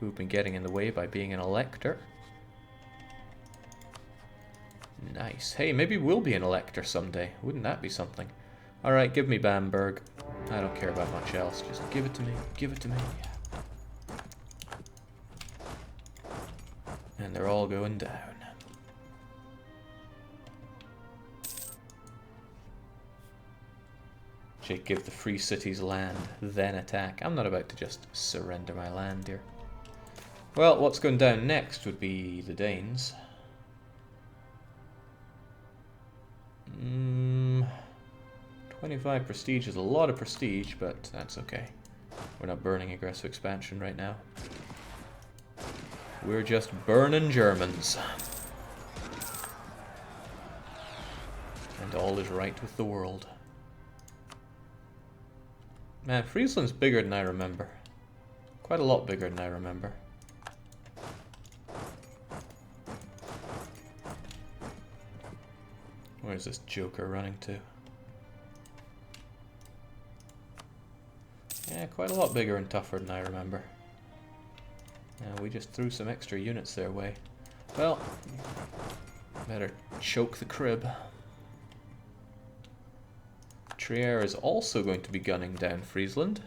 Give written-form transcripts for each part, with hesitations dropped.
who've been getting in the way by being an elector. Nice. Hey, maybe we'll be an elector someday. Wouldn't that be something? Alright, give me Bamberg. I don't care about much else. Just give it to me. Give it to me. And they're all going down. Jake, give the free cities land, then attack. I'm not about to just surrender my land here. Well, what's going down next would be the Danes. 25 prestige is a lot of prestige, but that's okay. We're not burning aggressive expansion right now. We're just burning Germans. And all is right with the world. Man, Friesland's bigger than I remember. Quite a lot bigger than I remember. Where's this joker running to? Yeah, quite a lot bigger and tougher than I remember. We just threw some extra units their way. Well, better choke the crib. Trier is also going to be gunning down Friesland,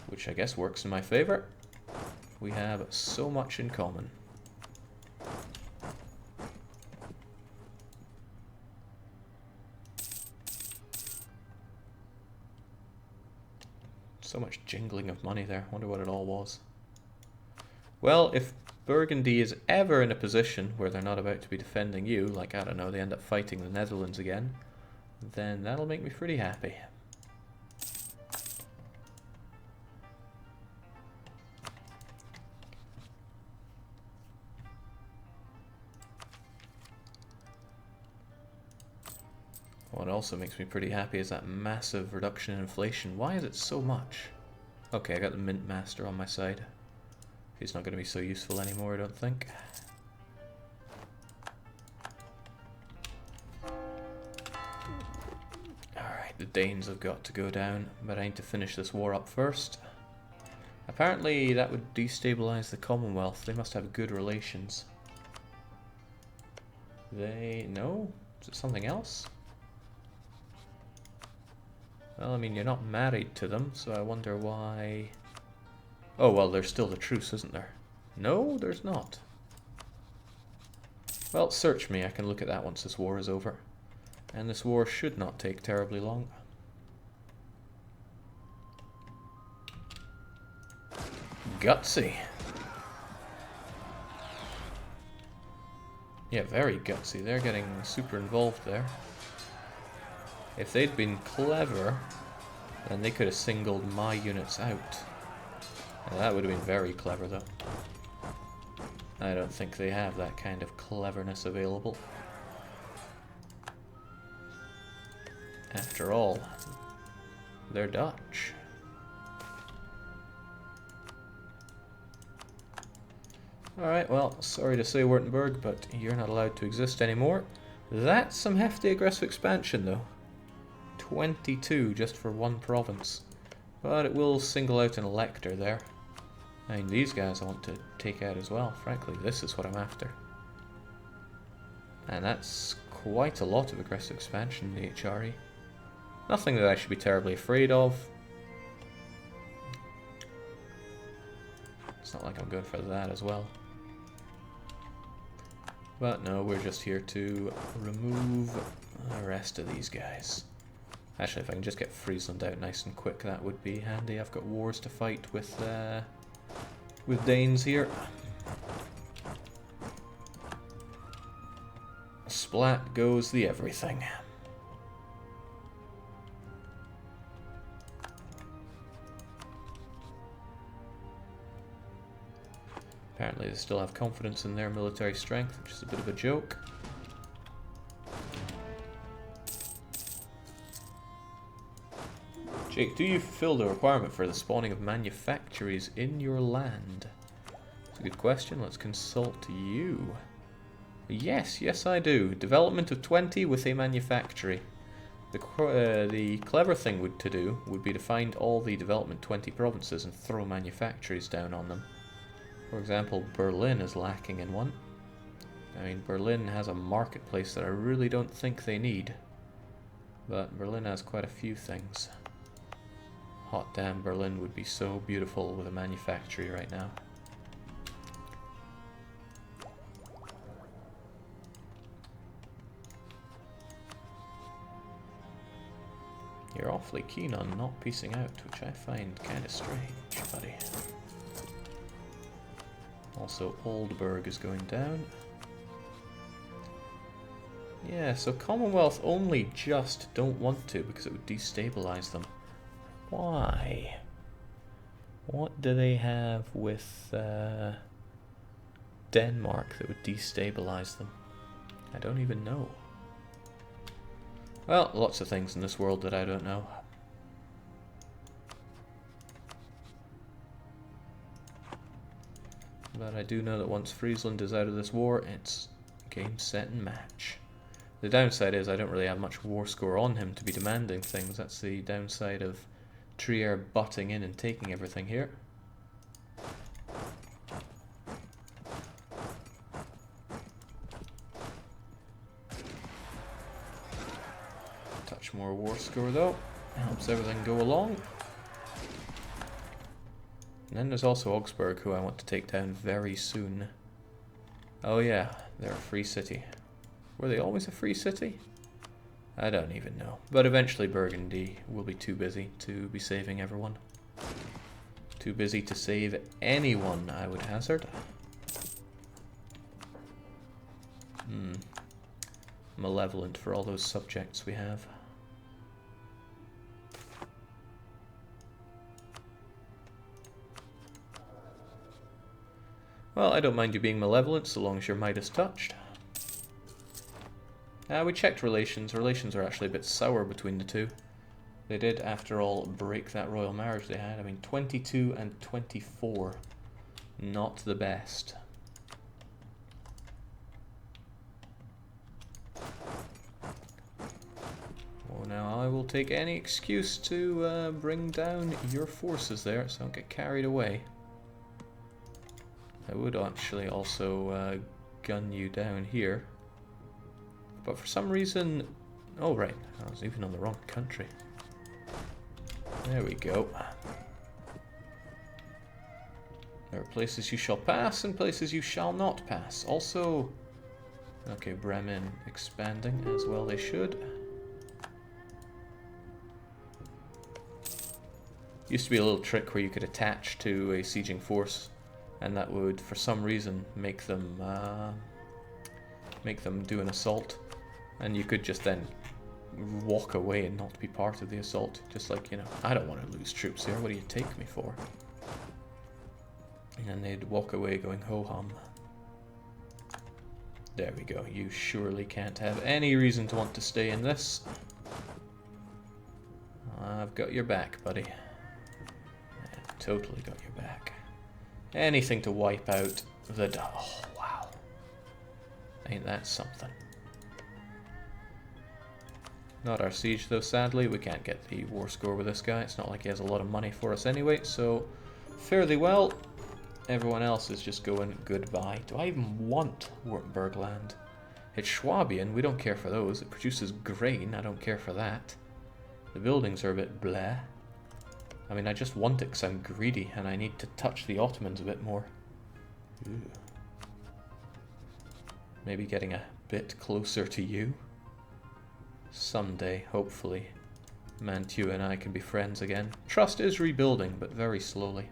which I guess works in my favor. We have so much in common. So much jingling of money there. Wonder what it all was. Well, if Burgundy is ever in a position where they're not about to be defending you, like, I don't know, they end up fighting the Netherlands again, then that'll make me pretty happy. What also makes me pretty happy is that massive reduction in inflation. Why is it so much? Okay, I got the Mint Master on my side. He's not going to be so useful anymore, I don't think. Alright, the Danes have got to go down, but I need to finish this war up first. Apparently that would destabilize the Commonwealth. They must have good relations. No? Is it something else? Well, I mean, you're not married to them, so I wonder why... Oh, well, there's still the truce, isn't there? No, there's not. Well, search me. I can look at that once this war is over. And this war should not take terribly long. Gutsy. Yeah, very gutsy. They're getting super involved there. If they'd been clever, then they could have singled my units out. Now, that would have been very clever, though. I don't think they have that kind of cleverness available. After all, they're Dutch. Alright, well, sorry to say, Württemberg, but you're not allowed to exist anymore. That's some hefty aggressive expansion, though. 22 just for one province. But it will single out an elector there. I mean, these guys I want to take out as well. Frankly, this is what I'm after. And that's quite a lot of aggressive expansion in the HRE. Nothing that I should be terribly afraid of. It's not like I'm going for that as well. But no, we're just here to remove the rest of these guys. Actually, if I can just get Friesland out nice and quick, that would be handy. I've got wars to fight with Danes here. Splat goes the everything. Apparently they still have confidence in their military strength, which is a bit of a joke. Jake, do you fulfill the requirement for the spawning of manufactories in your land? That's a good question. Let's consult you. Yes, yes I do. Development of 20 with a manufactory. The clever thing to do would be to find all the development 20 provinces and throw manufactories down on them. For example, Berlin is lacking in one. I mean, Berlin has a marketplace that I really don't think they need. But Berlin has quite a few things. Hot damn, Berlin would be so beautiful with a manufactory right now. You're awfully keen on not piecing out, which I find kind of strange, buddy. Also, Oldburg is going down. Yeah, so Commonwealth only just don't want to because it would destabilize them. Why? What do they have with Denmark that would destabilize them? I don't even know. Well, lots of things in this world that I don't know. But I do know that once Friesland is out of this war, it's game, set, and match. The downside is I don't really have much war score on him to be demanding things. That's the downside of Trier butting in and taking everything here. Touch more war score though. Helps everything go along. And then there's also Augsburg, who I want to take down very soon. Oh yeah, they're a free city. Were they always a free city? I don't even know. But eventually Burgundy will be too busy to be saving everyone. Too busy to save anyone, I would hazard. Malevolent for all those subjects we have. Well, I don't mind you being malevolent so long as your might is touched. We checked relations. Relations are actually a bit sour between the two. They did, after all, break that royal marriage they had. I mean, 22 and 24. Not the best. Well, now I will take any excuse to bring down your forces there, so don't get carried away. I would actually also gun you down here. But for some reason... Oh, right. I was even on the wrong country. There we go. There are places you shall pass and places you shall not pass. Also... Okay, Bremen expanding as well they should. Used to be a little trick where you could attach to a sieging force, and that would, for some reason, make them do an assault. And you could just then walk away and not be part of the assault. Just like, you know, I don't want to lose troops here. What do you take me for? And then they'd walk away going ho-hum. There we go. You surely can't have any reason to want to stay in this. I've got your back, buddy. I've totally got your back. Anything to wipe out the... Oh, wow. Ain't that something. Not our siege, though, sadly. We can't get the war score with this guy. It's not like he has a lot of money for us anyway, so fairly well. Everyone else is just going goodbye. Do I even want Württemberg land? It's Swabian. We don't care for those. It produces grain. I don't care for that. The buildings are a bit bleh. I mean, I just want it because I'm greedy and I need to touch the Ottomans a bit more. Ooh. Maybe getting a bit closer to you. Someday, hopefully, Mantua and I can be friends again. Trust is rebuilding, but very slowly.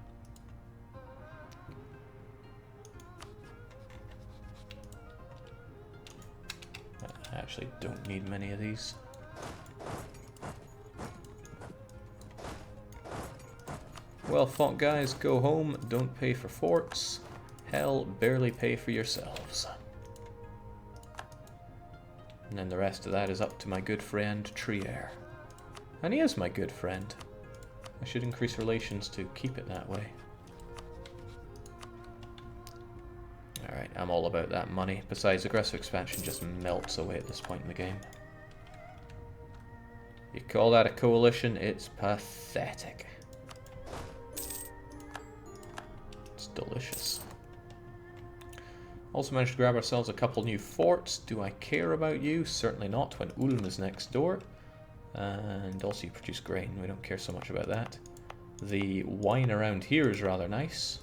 I actually don't need many of these. Well fought, guys. Go home. Don't pay for forts. Hell, barely pay for yourselves. And then the rest of that is up to my good friend Trier. And he is my good friend. I should increase relations to keep it that way. Alright, I'm all about that money. Besides, aggressive expansion just melts away at this point in the game. You call that a coalition? It's pathetic. It's delicious. Also managed to grab ourselves a couple new forts. Do I care about you? Certainly not when Ulm is next door. And also you produce grain. We don't care so much about that. The wine around here is rather nice.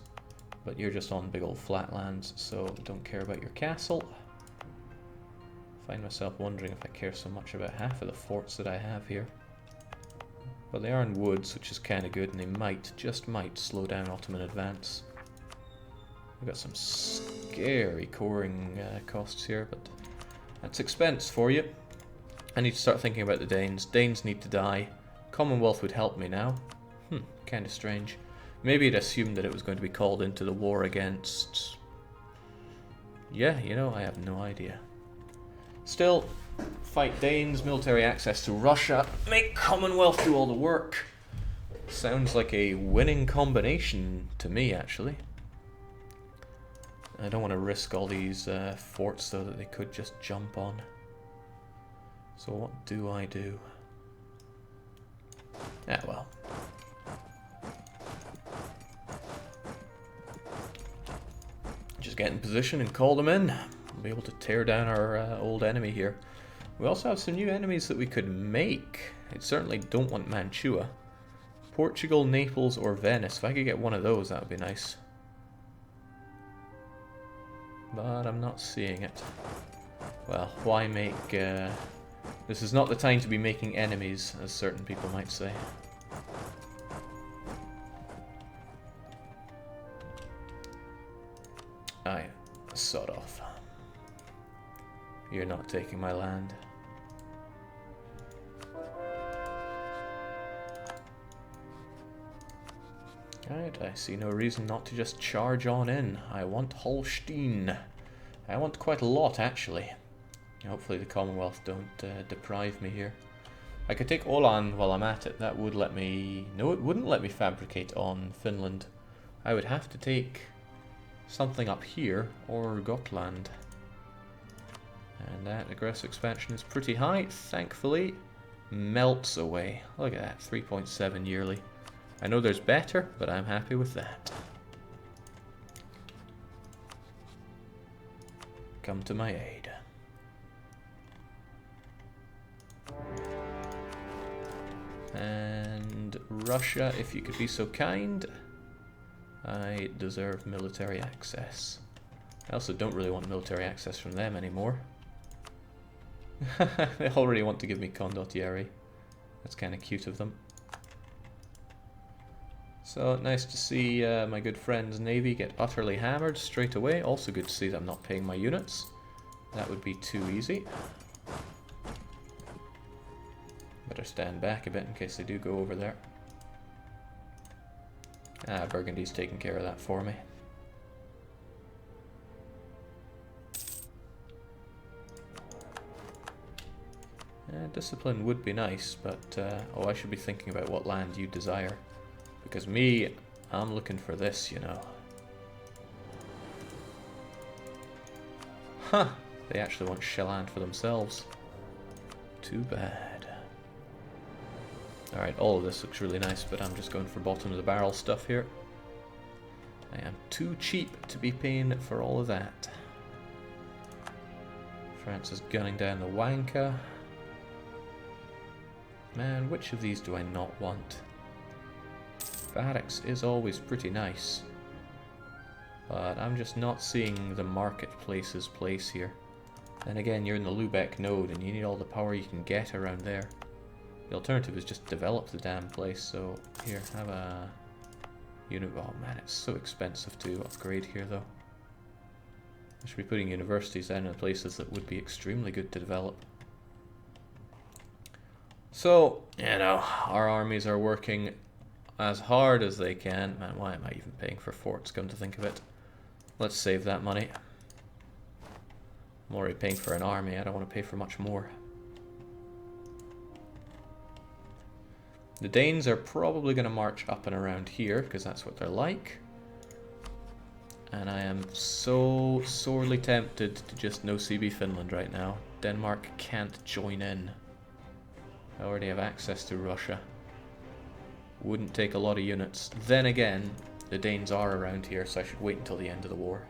But you're just on big old flatlands, so don't care about your castle. Find myself wondering if I care so much about half of the forts that I have here. But they are in woods, which is kind of good, and they might, just might, slow down Ottoman advance. We've got some scary coring costs here, but that's expense for you. I need to start thinking about the Danes. Danes need to die. Commonwealth would help me now. Kind of strange. Maybe it assumed that it was going to be called into the war against... Yeah, you know, I have no idea. Still, fight Danes, military access to Russia, make Commonwealth do all the work. Sounds like a winning combination to me, actually. I don't want to risk all these forts, though, that they could just jump on. So what do I do? Ah, well. Just get in position and call them in. We'll be able to tear down our old enemy here. We also have some new enemies that we could make. I certainly don't want Mantua. Portugal, Naples, or Venice. If I could get one of those, that would be nice. But I'm not seeing it. Well, why make... This is not the time to be making enemies, as certain people might say. Aye, sod off. You're not taking my land. Alright, I see no reason not to just charge on in. I want Holstein. I want quite a lot, actually. Hopefully the Commonwealth don't deprive me here. I could take Åland while I'm at it. That would let me... No, it wouldn't let me fabricate on Finland. I would have to take something up here, or Gotland. And that aggressive expansion is pretty high, thankfully. Melts away. Look at that, 3.7 yearly. I know there's better, but I'm happy with that. Come to my aid. And Russia, if you could be so kind. I deserve military access. I also don't really want military access from them anymore. They already want to give me condottieri. That's kind of cute of them. So, nice to see my good friend's navy get utterly hammered straight away. Also good to see that I'm not paying my units. That would be too easy. Better stand back a bit in case they do go over there. Ah, Burgundy's taking care of that for me. Discipline would be nice, but oh, I should be thinking about what land you desire. Because me, I'm looking for this, you know. Huh, they actually want Shelland for themselves. Too bad. Alright, all of this looks really nice, but I'm just going for bottom of the barrel stuff here. I am too cheap to be paying for all of that. France is gunning down the Wanka. Man, which of these do I not want? Barracks is always pretty nice. But I'm just not seeing the marketplace's place here. Then again, you're in the Lubeck node and you need all the power you can get around there. The alternative is just develop the damn place, so here, have a unit. Oh man, it's so expensive to upgrade here though. I should be putting universities down in places that would be extremely good to develop. So, you know, our armies are working as hard as they can. Man, why am I even paying for forts, come to think of it? Let's save that money. I'm already paying for an army, I don't want to pay for much more. The Danes are probably going to march up and around here, because that's what they're like. And I am so sorely tempted to just no CB Finland right now. Denmark can't join in. I already have access to Russia. Wouldn't take a lot of units. Then again, the Danes are around here, so I should wait until the end of the war.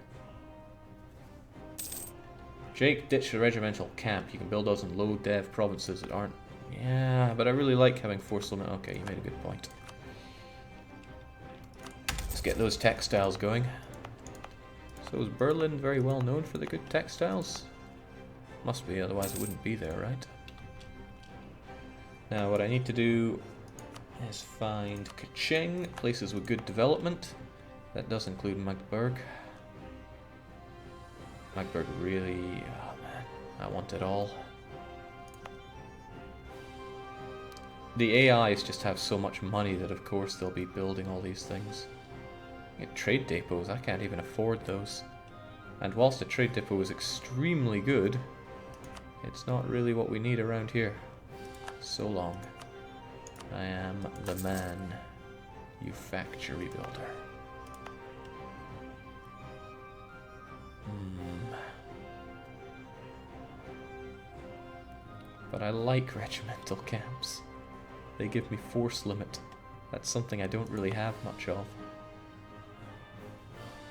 Jake, ditch the regimental camp. You can build those in low dev provinces that aren't... Yeah, but I really like having force limit. Okay, you made a good point. Let's get those textiles going. So is Berlin very well known for the good textiles? Must be, otherwise it wouldn't be there, right? Now what I need to do is find Kaching, places with good development. That does include Magdeburg. Magdeburg really... oh man, I want it all. The AIs just have so much money that of course they'll be building all these things. Get trade depots, I can't even afford those. And whilst a trade depot is extremely good, it's not really what we need around here. So long. I am the man, you factory builder. But I like regimental camps. They give me force limit. That's something I don't really have much of.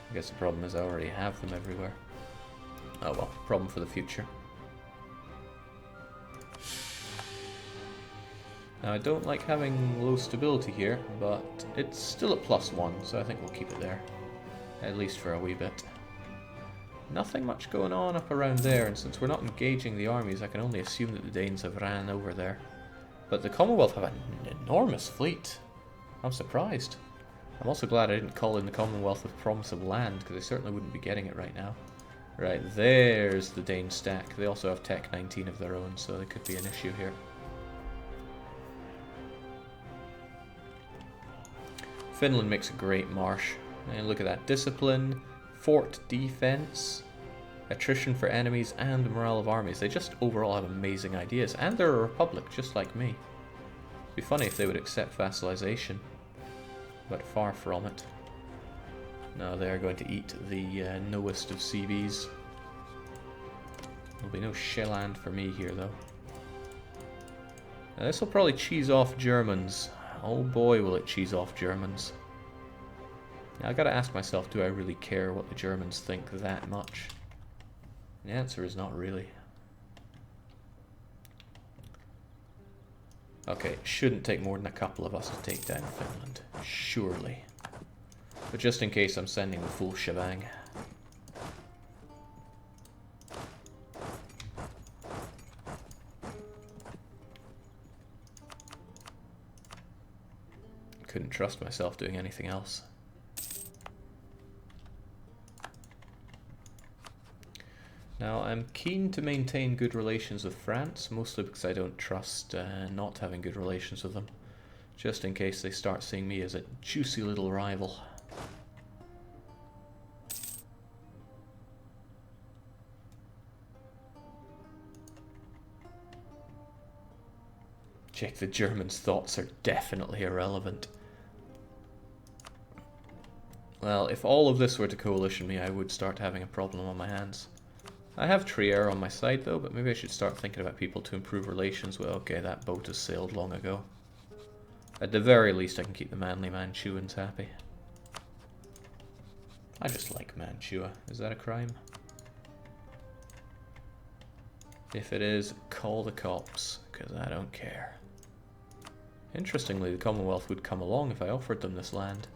I guess the problem is I already have them everywhere. Oh well, problem for the future. Now I don't like having low stability here, but it's still at +1, so I think we'll keep it there. At least for a wee bit. Nothing much going on up around there, and since we're not engaging the armies, I can only assume that the Danes have ran over there. But the Commonwealth have an enormous fleet. I'm surprised. I'm also glad I didn't call in the Commonwealth with promise of land, because they certainly wouldn't be getting it right now. Right, there's the Dane stack. They also have Tech 19 of their own, so there could be an issue here. Finland makes a great marsh. And look at that. Discipline, fort defense, attrition for enemies, and the morale of armies. They just overall have amazing ideas. And they're a republic, just like me. It'd be funny if they would accept vassalization. But far from it. No, they're going to eat the knowest of CBs. There'll be no Shelland for me here, though. Now, this will probably cheese off Germans. Oh boy, will it cheese off Germans. Now, I gotta ask myself, do I really care what the Germans think that much? The answer is not really. Okay, it shouldn't take more than a couple of us to take down Finland. Surely. But just in case, I'm sending the full shebang. Couldn't trust myself doing anything else. Now, I'm keen to maintain good relations with France, mostly because I don't trust not having good relations with them, just in case they start seeing me as a juicy little rival. Check, the Germans' thoughts are definitely irrelevant. Well, if all of this were to coalition me, I would start having a problem on my hands. I have Trier on my side though, but maybe I should start thinking about people to improve relations with. Okay, that boat has sailed long ago. At the very least, I can keep the manly Manchurians happy. I just like Mantua. Is that a crime? If it is, call the cops, because I don't care. Interestingly, the Commonwealth would come along if I offered them this land.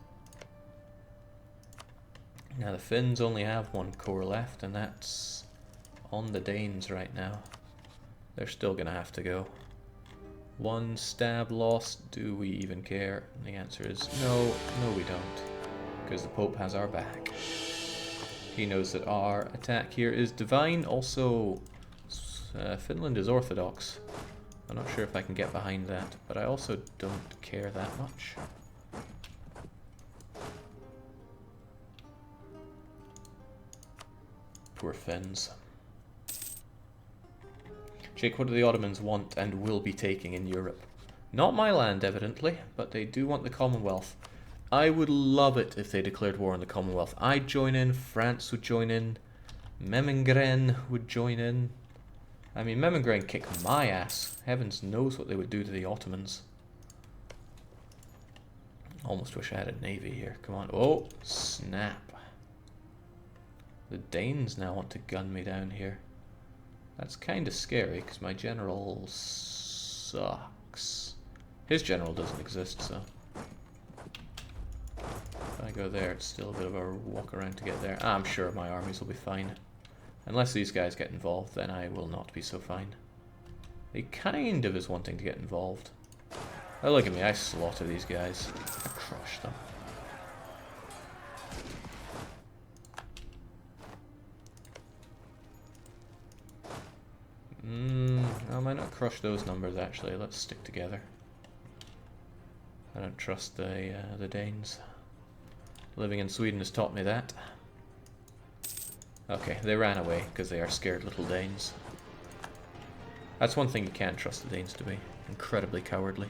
Now the Finns only have one corps left, and that's on the Danes right now. They're still gonna have to go. One stab lost, do we even care? And the answer is no, no we don't. Because the Pope has our back. He knows that our attack here is divine. Also, Finland is Orthodox. I'm not sure if I can get behind that, but I also don't care that much. Poor Finns. Jake, what do the Ottomans want and will be taking in Europe? Not my land, evidently, but they do want the Commonwealth. I would love it if they declared war on the Commonwealth. I'd join in, France would join in, Memengren would join in. I mean, Memengren kicked my ass. Heavens knows what they would do to the Ottomans. Almost wish I had a navy here. Come on. Oh, snap. The Danes now want to gun me down here. That's kind of scary, because my general sucks. His general doesn't exist, so... If I go there, it's still a bit of a walk around to get there. I'm sure my armies will be fine. Unless these guys get involved, then I will not be so fine. He kind of is wanting to get involved. Oh, look at me, I slaughter these guys. I crush them. I might not crush those numbers, actually. Let's stick together. I don't trust the Danes. Living in Sweden has taught me that. Okay, they ran away because they are scared little Danes. That's one thing you can't trust the Danes to be. Incredibly cowardly.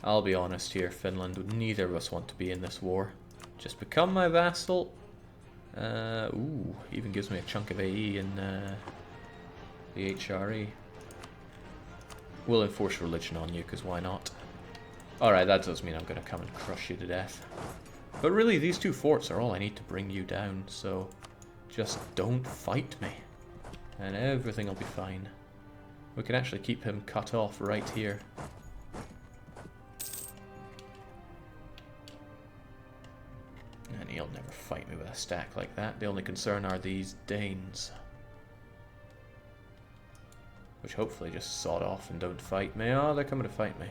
I'll be honest here, Finland, neither of us want to be in this war. Just become my vassal. Ooh, even gives me a chunk of AE in the HRE. We'll enforce religion on you, because why not? Alright, that does mean I'm going to come and crush you to death. But really, these two forts are all I need to bring you down, so just don't fight me. And everything will be fine. We can actually keep him cut off right here. And he'll never fight me with a stack like that. The only concern are these Danes. Which hopefully just sod off and don't fight me. Oh, they're coming to fight me.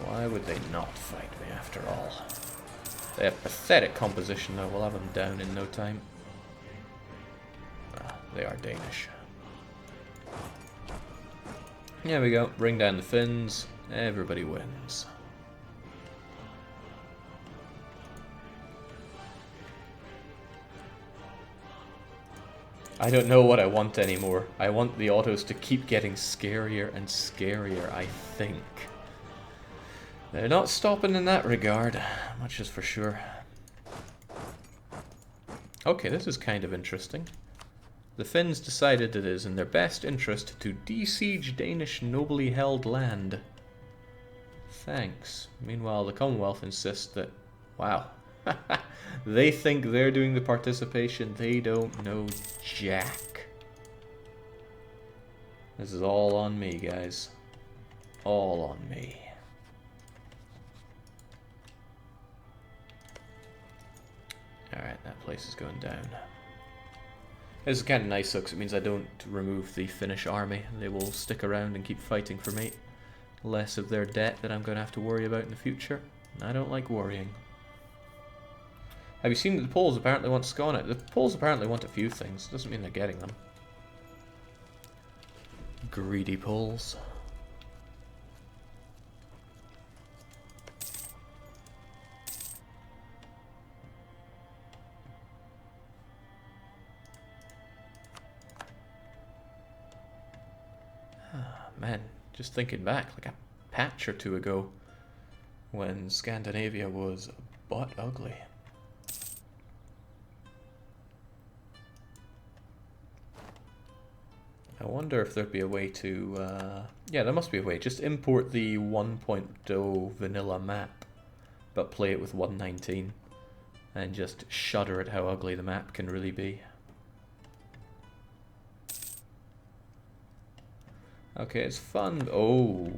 Why would they not fight me after all? They have pathetic composition though. We'll have them down in no time. Ah, they are Danish. There we go. Bring down the Finns. Everybody wins. I don't know what I want anymore. I want the autos to keep getting scarier and scarier, I think. They're not stopping in that regard, much is for sure. Okay, this is kind of interesting. The Finns decided it is in their best interest to de-siege Danish nobly held land. Thanks. Meanwhile, the Commonwealth insists that... Wow. They think they're doing the participation. They don't know jack. This is all on me, guys. All on me. Alright, that place is going down. This is kind of nice though, because it means I don't remove the Finnish army. They will stick around and keep fighting for me. Less of their debt that I'm going to have to worry about in the future. I don't like worrying. Have you seen that the Poles apparently want Skåne? The Poles apparently want a few things. Doesn't mean they're getting them. Greedy Poles. Man, just thinking back, like a patch or two ago, when Scandinavia was butt ugly. I wonder if there'd be a way to, yeah, there must be a way. Just import the 1.0 vanilla map, but play it with 1.19, and just shudder at how ugly the map can really be. Okay, it's fun. Oh,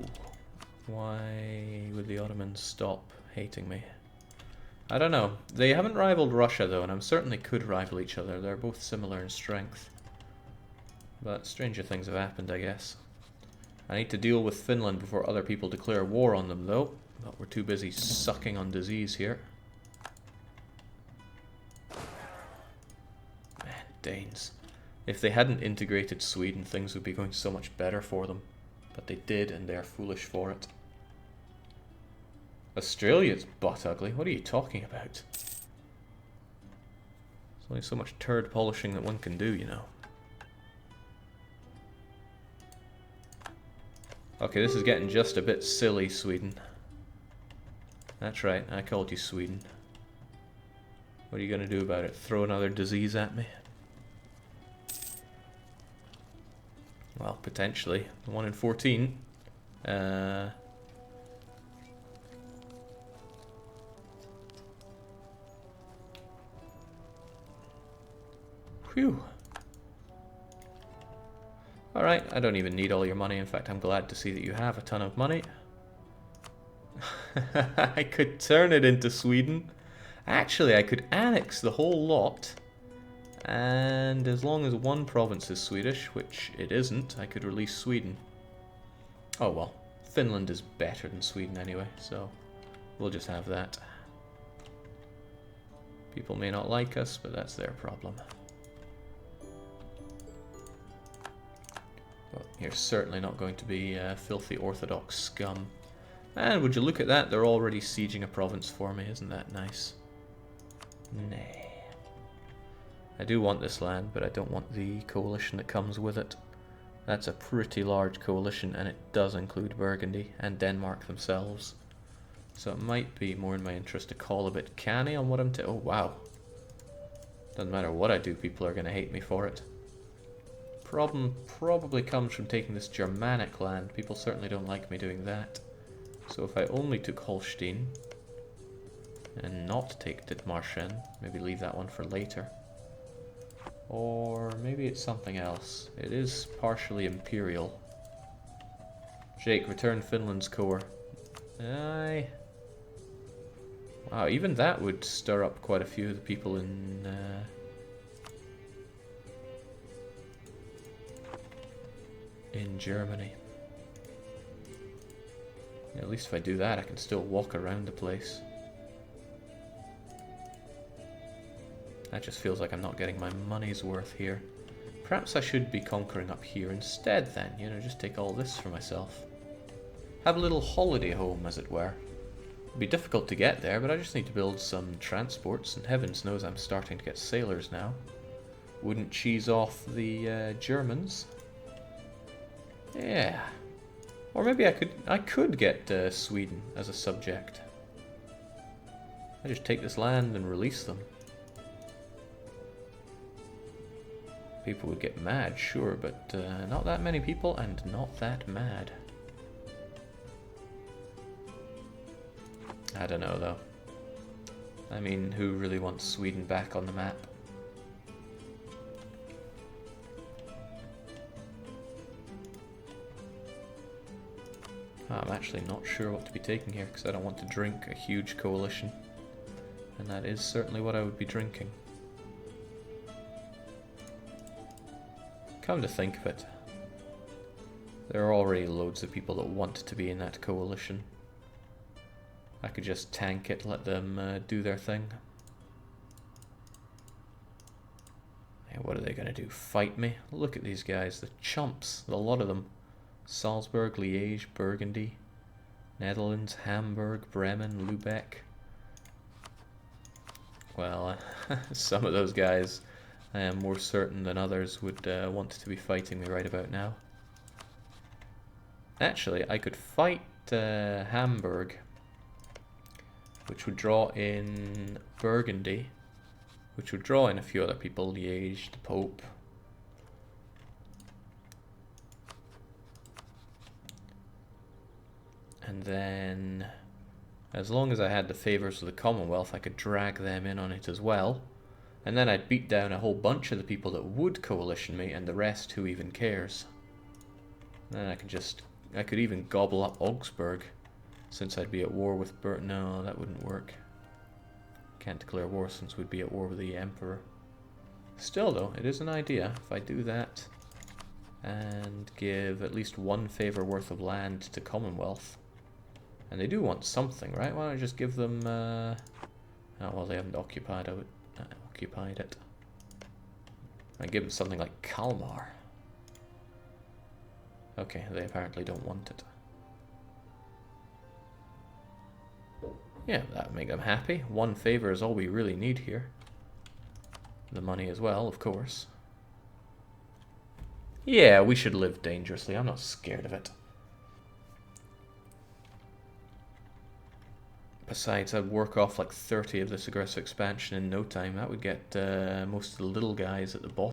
why would the Ottomans stop hating me? I don't know. They haven't rivaled Russia though, and I'm certain they could rival each other. They're both similar in strength. But stranger things have happened, I guess. I need to deal with Finland before other people declare war on them though. But we're too busy sucking on disease here. Man, Danes. If they hadn't integrated Sweden, things would be going so much better for them. But they did, and they're foolish for it. Australia's butt ugly? What are you talking about? There's only so much turd polishing that one can do, you know. Okay, this is getting just a bit silly, Sweden. That's right, I called you Sweden. What are you going to do about it? Throw another disease at me? Well, potentially. 1 in 14. Phew. Alright, I don't even need all your money. In fact, I'm glad to see that you have a ton of money. I could turn it into Sweden. Actually, I could annex the whole lot. And as long as one province is Swedish, which it isn't, I could release Sweden. Oh well, Finland is better than Sweden anyway, so we'll just have that. People may not like us, but that's their problem. Well, you're certainly not going to be filthy Orthodox scum. And would you look at that, they're already sieging a province for me, isn't that nice? Nay. I do want this land, but I don't want the coalition that comes with it. That's a pretty large coalition, and it does include Burgundy and Denmark themselves. So it might be more in my interest to call a bit canny on what I'm oh wow. Doesn't matter what I do, people are going to hate me for it. Problem probably comes from taking this Germanic land. People certainly don't like me doing that. So if I only took Holstein and not take Dithmarschen, maybe leave that one for later. Or maybe it's something else. It is partially imperial. Jake, return Finland's core. Aye. Wow, even that would stir up quite a few of the people in Germany. At least if I do that, I can still walk around the place. That just feels like I'm not getting my money's worth here. Perhaps I should be conquering up here instead then, you know, just take all this for myself. Have a little holiday home, as it were. It'll be difficult to get there, but I just need to build some transports, and heavens knows I'm starting to get sailors now. Wouldn't cheese off the Germans. Yeah. Or maybe I could get Sweden as a subject. I just take this land and release them. People would get mad, sure, but not that many people and not that mad. I don't know though. I mean, who really wants Sweden back on the map? I'm actually not sure what to be taking here because I don't want to drink a huge coalition. And that is certainly what I would be drinking. Come to think of it, there are already loads of people that want to be in that coalition. I could just tank it, let them do their thing. And what are they going to do? Fight me? Look at these guys, the chumps, a lot of them. Salzburg, Liège, Burgundy, Netherlands, Hamburg, Bremen, Lubeck. Well, some of those guys I am more certain than others would want to be fighting me right about now. Actually, I could fight Hamburg, which would draw in Burgundy, which would draw in a few other people, Liège, the Pope. And then, as long as I had the favours of the Commonwealth, I could drag them in on it as well. And then I'd beat down a whole bunch of the people that would coalition me, and the rest, who even cares? Then I could even gobble up Augsburg, since I'd be at war with no, that wouldn't work. Can't declare war since we'd be at war with the Emperor. Still though, it is an idea. If I do that, and give at least one favour worth of land to Commonwealth. And they do want something, right? Why don't I just give them... oh, well, they haven't occupied it. I give them something like Kalmar. Okay, they apparently don't want it. Yeah, that would make them happy. One favour is all we really need here. The money as well, of course. Yeah, we should live dangerously. I'm not scared of it. Besides, I'd work off like 30 of this aggressive expansion in no time. That would get most of the little guys at the bottom